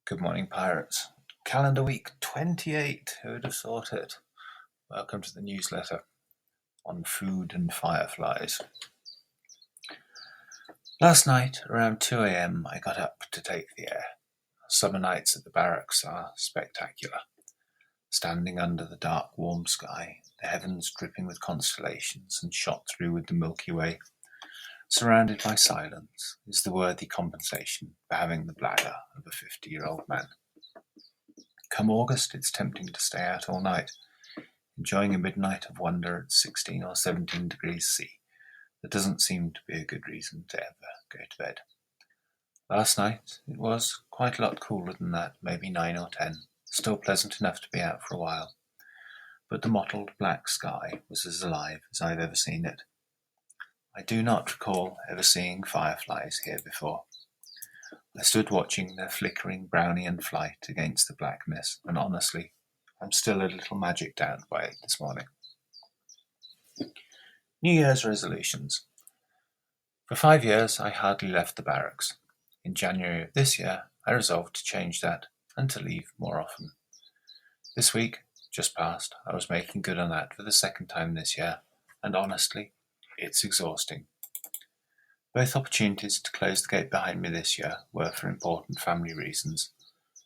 Good morning, pirates. Calendar week 28. Who would have thought it? Welcome to the newsletter on food and fireflies. Last night, around 2 a.m., I got up to take the air. Summer nights at the barracks are spectacular. Standing under the dark, warm sky, the heavens dripping with constellations and shot through with the Milky Way, surrounded by silence, is the worthy compensation for having the bladder of a 50-year-old man. Come August, it's tempting to stay out all night, enjoying a midnight of wonder at 16 or 17 degrees C. That doesn't seem to be a good reason to ever go to bed. Last night, it was quite a lot cooler than that, maybe 9 or 10, still pleasant enough to be out for a while. But the mottled black sky was as alive as I've ever seen it. I do not recall ever seeing fireflies here before. I stood watching their flickering Brownian flight against the blackness, and honestly, I'm still a little magicked out by it this morning. New Year's resolutions. For 5 years, I hardly left the barracks. In January of this year, I resolved to change that and to leave more often. This week, just past, I was making good on that for the second time this year, and honestly, it's exhausting. Both opportunities to close the gate behind me this year were for important family reasons,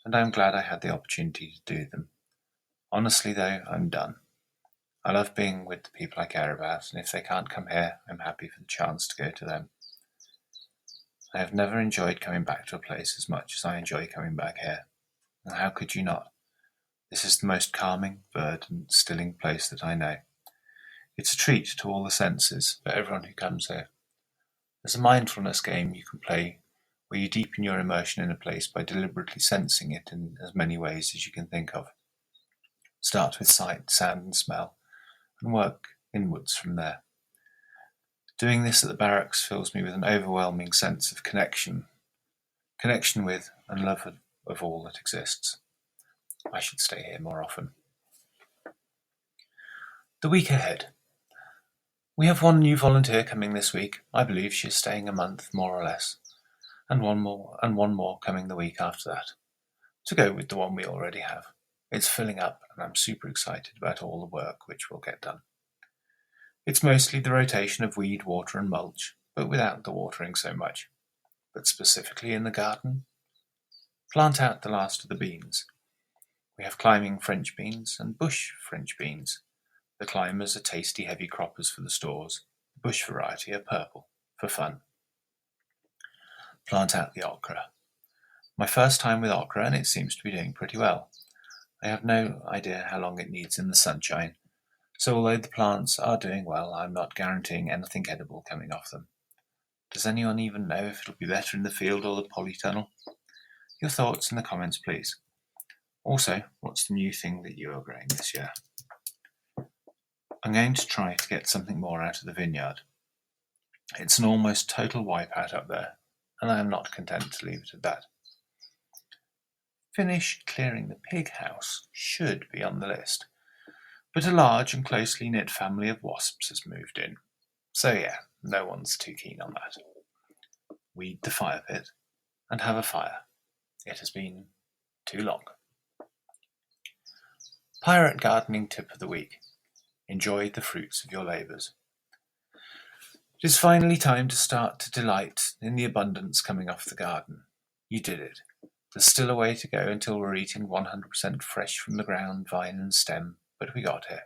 and I'm glad I had the opportunity to do them. Honestly though, I'm done. I love being with the people I care about, and if they can't come here, I'm happy for the chance to go to them. I have never enjoyed coming back to a place as much as I enjoy coming back here. And how could you not? This is the most calming, verdant, stilling place that I know. It's a treat to all the senses for everyone who comes here. There's a mindfulness game you can play where you deepen your immersion in a place by deliberately sensing it in as many ways as you can think of. Start with sight, sound and smell, and work inwards from there. Doing this at the barracks fills me with an overwhelming sense of connection with and love of all that exists. I should stay here more often. The week ahead. We have one new volunteer coming this week. I believe she is staying a month, more or less, and one more coming the week after that, to go with the one we already have. It's filling up, and I'm super excited about all the work which will get done. It's mostly the rotation of weed, water, and mulch, but without the watering so much. But specifically in the garden, plant out the last of the beans. We have climbing French beans and bush French beans. The climbers are tasty heavy croppers for the stores. The bush variety are purple, for fun. Plant out the okra. My first time with okra, and it seems to be doing pretty well. I have no idea how long it needs in the sunshine, so although the plants are doing well, I'm not guaranteeing anything edible coming off them. Does anyone even know if it'll be better in the field or the polytunnel? Your thoughts in the comments, please. Also, what's the new thing that you are growing this year? I'm going to try to get something more out of the vineyard. It's an almost total wipeout up there, and I am not content to leave it at that. Finish clearing the pig house should be on the list, but a large and closely knit family of wasps has moved in. So yeah, no one's too keen on that. Weed the fire pit and have a fire. It has been too long. Pirate gardening tip of the week. Enjoy the fruits of your labours. It is finally time to start to delight in the abundance coming off the garden. You did it. There's still a way to go until we're eating 100% fresh from the ground, vine and stem, but we got here.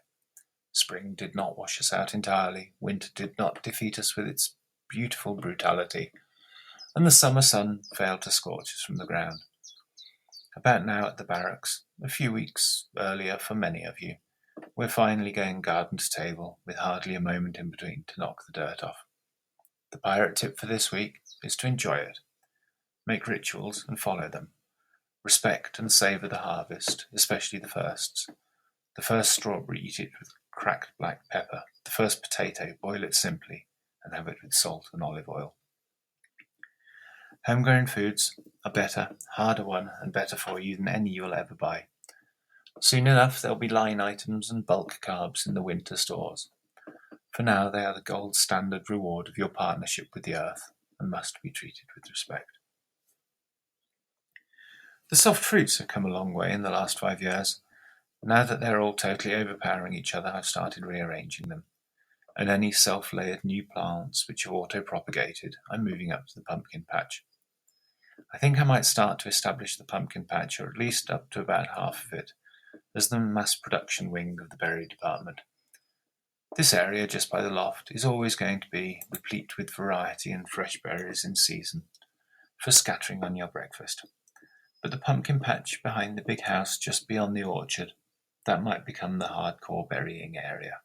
Spring did not wash us out entirely, winter did not defeat us with its beautiful brutality, and the summer sun failed to scorch us from the ground. About now at the barracks, a few weeks earlier for many of you, we're finally going garden to table with hardly a moment in between to knock the dirt off. The pirate tip for this week is to enjoy it. Make rituals and follow them. Respect and savour the harvest, especially the firsts. The first strawberry, eat it with cracked black pepper. The first potato, boil it simply and have it with salt and olive oil. Homegrown foods are better, harder won, and better for you than any you'll ever buy. Soon enough there'll be line items and bulk carbs in the winter stores. For now they are the gold standard reward of your partnership with the earth and must be treated with respect. The soft fruits have come a long way in the last 5 years. Now that they're all totally overpowering each other, I've started rearranging them. And any self-layered new plants which have auto-propagated, I'm moving up to the pumpkin patch. I think I might start to establish the pumpkin patch, or at least up to about half of it, as the mass production wing of the berry department. This area just by the loft is always going to be replete with variety and fresh berries in season, for scattering on your breakfast. But the pumpkin patch behind the big house just beyond the orchard, that might become the hardcore berrying area.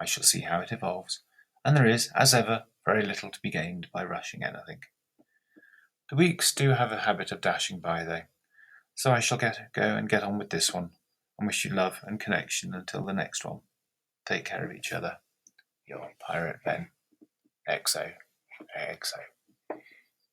I shall see how it evolves, and there is, as ever, very little to be gained by rushing anything. The weeks do have a habit of dashing by, though, so I shall go and get on with this one, and wish you love and connection until the next one. Take care of each other. Your Pirate Ben. XO. XO.